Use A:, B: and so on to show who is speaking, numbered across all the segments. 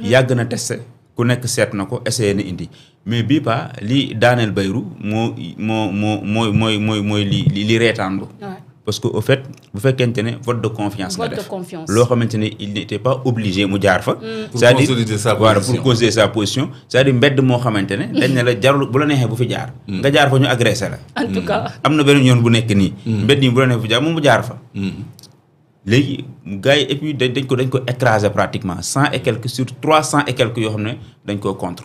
A: yàgg na testé ku nekk seet na ko essayé na indi mais bii pas li daaneel Bayrou mooy li reetaanlu parce que au fait bu fekkente ne vote de confiance nga def loo xamante ne il n'était pas obligé mu jaar fa c'est-à-dire pour consolider sa position c'est-à-dire mbedd moo xamante ne dañ ne la jarul bu la neexee bu fi jaar nga jaar fa ñu agressé la
B: en tout cas
A: am na beneen yoon bu nekk nii mbedd yi bu la neexee bu jaar moom mu jaar fa léegi gars yi et puis dañ ko écraser pratiquement 100 et quelques sur 300 et quelques yoo xam ne dañ koo contre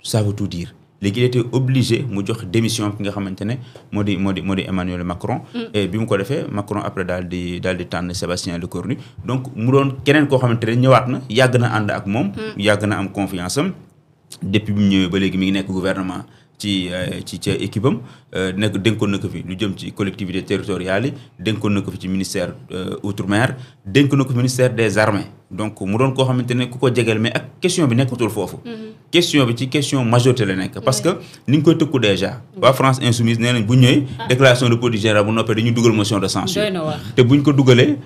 A: ça veut tout dire léegi il était obligé mu jox démission ki nga xamante ne moo di Emmanuel Macron et bi mu ko defee Macron après daal di tànn Sébastien Lecornu donc mu doon keneen koo xamante ne ñëwaat na yàgg na ànd ak moom yàgg na am confiance am depuis bi mu ñëwee ba léegi mi ngi nekk gouvernement ci équipe am nekk dénkoon na ko fi lu jëm ci collectivité territoriales yi dénkoon na ko fi ci ministère outre-mer dénkoon na ko ministère des armées donc mu doon koo xamante ne ku ko jegeel mais ak question bi nekkatul foofu question bi ci question majorité la nekk parce que ni nga koy tëkku déjà waa France Insoumise nee nañ bu ñëwee déclaration de politique générale bu noppee dañuy dugal motion de censure te buñ ko dugalee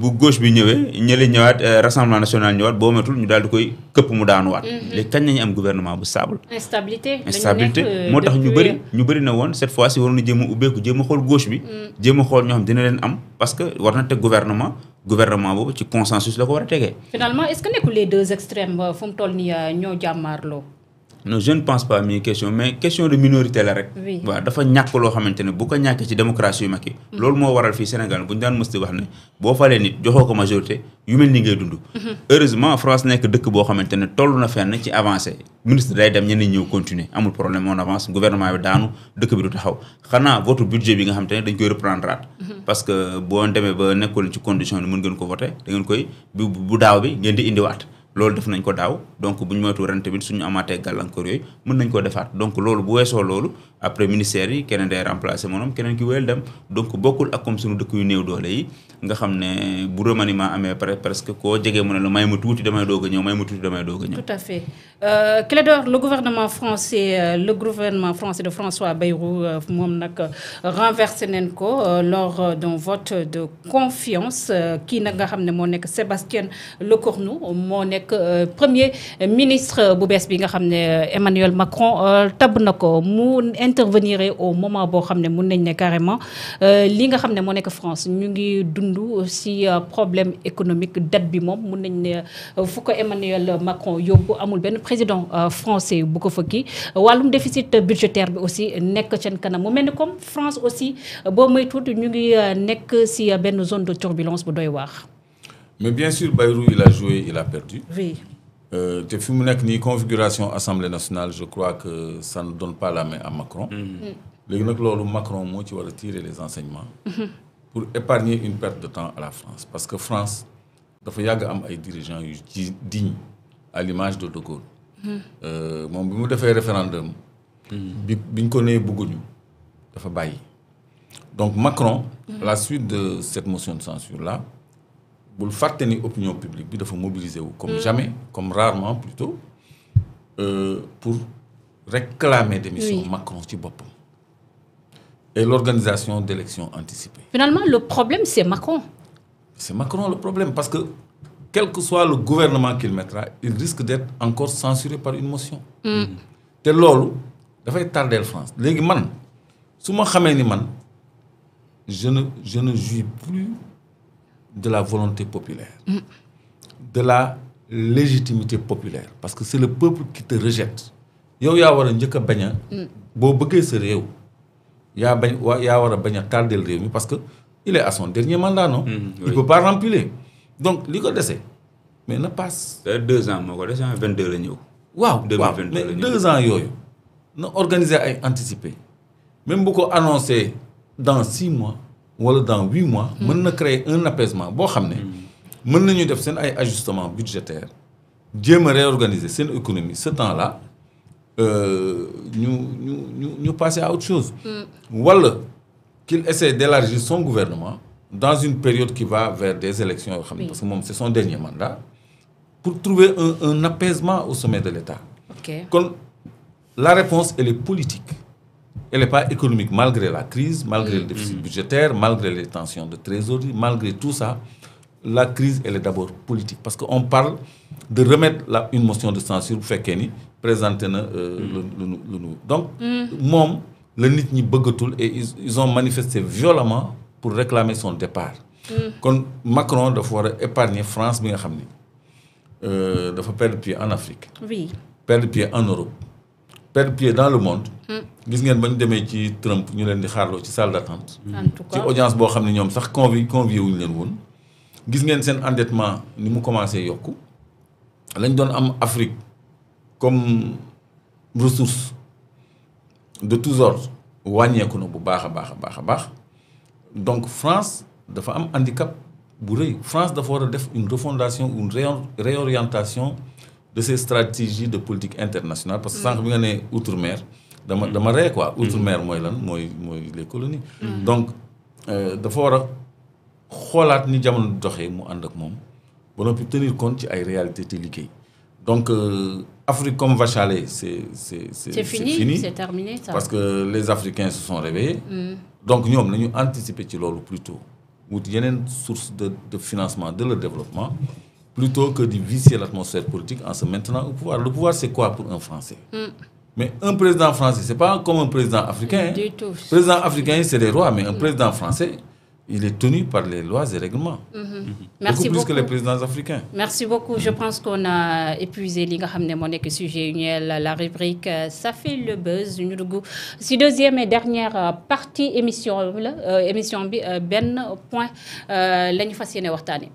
A: bu gauche bi ñëwee ñële ñëwaat rassemblement national ñëwaat boo matul ñu daal di koy këpp mu daanuwaat léegi kañ nañu am gouvernement bu stable instabilité moo tax ñu bëri na woon cette fois ci waroon na jéem a ubbeeku jéem a xool gauche bi jéem a xool ñoo xam dina leen am parce que war na teg gouvernement boobu ci consensus la ko war a tegee.
B: finalement est-ce que nekkul les deux extrêmes fu mu toll nii ñoo jàmmaarloo.
A: non je ne pense pas mi question mais question de minorité la rek. waaw dafa ñàkk loo xamante ne bu ko ñàkkee ci démocratie yu mag yi. loolu moo waral fii Sénégal bu ñu daan mës di wax ne boo falee nit joxoo ko majorité yu mel ni ngay dund. heureusement France nekk dëkk boo xamante ne toll na fenn ci avancé ministre day dem ñeneen ñëw continuer amul problème on avance gouvernement bi daanu dëkk bi du taxaw xanaa vote budget bi nga xamante ne dañ koy reprendre parce que boo demee ba nekkul ci condition ni mën ngeen ko voter da ngeen koy bu daaw bi ngeen di indiwaat. loolu def nañ ko daaw donc bu ñu moytu ren tamit suñu amaatee gàllankoor yooyu mën nañ ko defaat donc loolu bu weesoo loolu après ministère yi keneen day remplacer moom keneen ki wéyal dem donc bokkul ak comme suñu dëkk yu néew doole yi nga xam ne bu remaniement amee presque koo jegee mu ne la may ma tuuti damay doog a ñëw may ma tuuti damay doog a ñëw.
B: tout à fait Clédor le gouvernement français de François Bayrou moom nag renversé nañ ko lors d'un vote de confiance kii nag nga xam ne moo nekk Sébastien Lecornu moo nekk premier ministre bu bees bi nga xam ne Emmanuel Macron tabb na ko mu intervenir au moment boo xam ne mun nañ ne carrément li nga xam ne moo nekk France ñu ngi dund si problème économique dette bi moom mun nañ ne fu ko Emmanuel Macron yóbbu amul benn président français bu ko fa kii wàllum déficit budgétaire bi aussi nekk seen kanam mu mel ni comme France aussi boo moytuwul ñu ngi nekk si benn zone de turbulence bu doy waar.
C: Mais bien sûr, Bayrou, il a joué, il a perdu.
B: Oui.
C: Te fi mu nekk nii configuration Assemblée nationale, je crois que ça ne donne pas la main à Macron. Léegi nag loolu Macron moo ci war a tirer les enseignements. Pour épargner une perte de temps à la France. Parce que France dafa yàgg am ay dirigeants yu dignes à l'image de Gaulle. Moom bi mu defee référendum. biñ ko nee bëgguñu dafa bàyyi. Donc Macron, à la suite de cette motion de censure là. bul fàtte ni opinion publique bi dafa mobiliser wu comme jamais comme rarement plutôt pour réclamer démission Macron ci boppam et l'organisation d'élections anticipées.
B: Finalement le problème c'est Macron.
C: C'est Macron le problème parce que quel que soit le gouvernement qu'il mettra il risque d'être encore censuré par une motion. te loolu dafay tardeel France léegi man su ma xamee ni man je ne jouis plus de la volonté populaire, de la légitimité populaire parce que c'est le peuple qui te rejette yow yaa war a njëkk a bañ a boo bëggee sa réew yaa war a bañ a tardel réew mi parce que il est à son dernier mandat non il peut pas remplir donc li ko dese mais na passe
A: 2 ans moo ko dese 22 la ñëw
C: waaw mais 2 ans yooyu na organiser ay anticiper même bu ko annoncé dans 6 mois wala dans 8 mois mën na créer un apaisement boo xam ne mën nañu def seen ay ajustements budgétaires jéem a réorganiser seen économie ce temps-là ñu passer à autre chose wala qu'il essaie d'élargir son gouvernement dans une période qui va vers des élections yoo xam ne parce que moom c'est son dernier mandat pour trouver un apaisement au sommet de l'État. Kon la réponse elle est politique. Elle n'est pas économique malgré la crise, malgré le déficit budgétaire, malgré les tensions de trésorerie, malgré tout ça. la crise elle est d'abord politique parce qu'on parle de remettre une motion de censure bu fekkee ni présenté na le donc moom la nit ñi bëggatul et ils ont manifesté violemment pour réclamer son départ. kon Macron dafa war a épargner France bi nga xam ni dafa perdre pied en Afrique.
B: oui
C: perdre pied en Europe. perdre pied dans le monde. gis ngeen ba ñu demee ci Trump ñu leen di xaarloo ci salle d'attente.
B: en tout cas
C: ci audience boo xam ne ñoom sax convié wuñu leen woon. gis ngeen seen endettement ni mu commencé yokku lañ doon am Afrique comme ressource de tous ordres wàññeeku na bu baax a baax a baax a baax donc France dafa am handicap bu rëy France dafa war a def une refondation une réorientation de ces stratégies de politique internationale parce que sànq bi nga ne outre-mer dama ree quoi outre-mer mooy lan mooy les colonies donc dafa war a xoolaat ni jamono doxee mu ànd ak moom ba noppi tenir compte ci ay réalités te liggéey donc Afrique comme vache à lait c'est fini
B: c'est terminé ça.
C: parce que les Africains se sont réveillés donc ñoom nañu anticiper ci loolu plutôt wut yeneen source de financement de leur développement plutôt que de vicier l'atmosphère politique en se maintenant au pouvoir. Le pouvoir c'est quoi pour un Français mais un président français c'est pas comme un président africain
B: du tout.
C: Président africain c'est des rois mais un président français il est tenu par les lois et règlements.
B: Merci
C: beaucoup plus
B: beaucoup.
C: que les présidents africains.
B: Merci beaucoup. Je pense qu'on a épuisé li nga xam ne moo nekk sujet ñeel la rubrique ça fait le buzz ñu dugg si deuxième et dernière partie émission la émission bi benn point la ñu fas yéene waxtaane.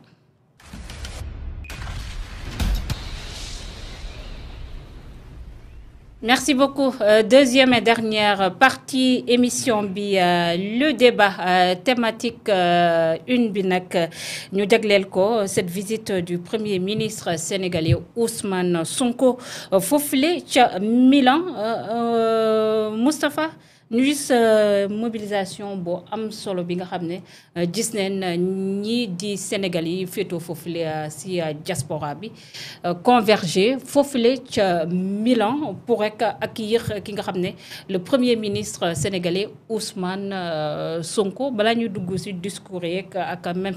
B: Merci beaucoup. Deuxième et dernière partie émission bi le débat thématique une bi nag ñu jagleel ko cette visite du premier ministre sénégalais Ousmane Sonko foofule ca Milan Moustapha ñu gis mobilisation boo am solo bi nga xam ne gis neen ñii di Sénégal yi féetoo foofule si diaspora bi converger foofule ca Milan pour rek accueillir ki nga xam ne le premier ministre sénégalais Ousmane Sonko balaa ñuy dugg si discours yeeg ak même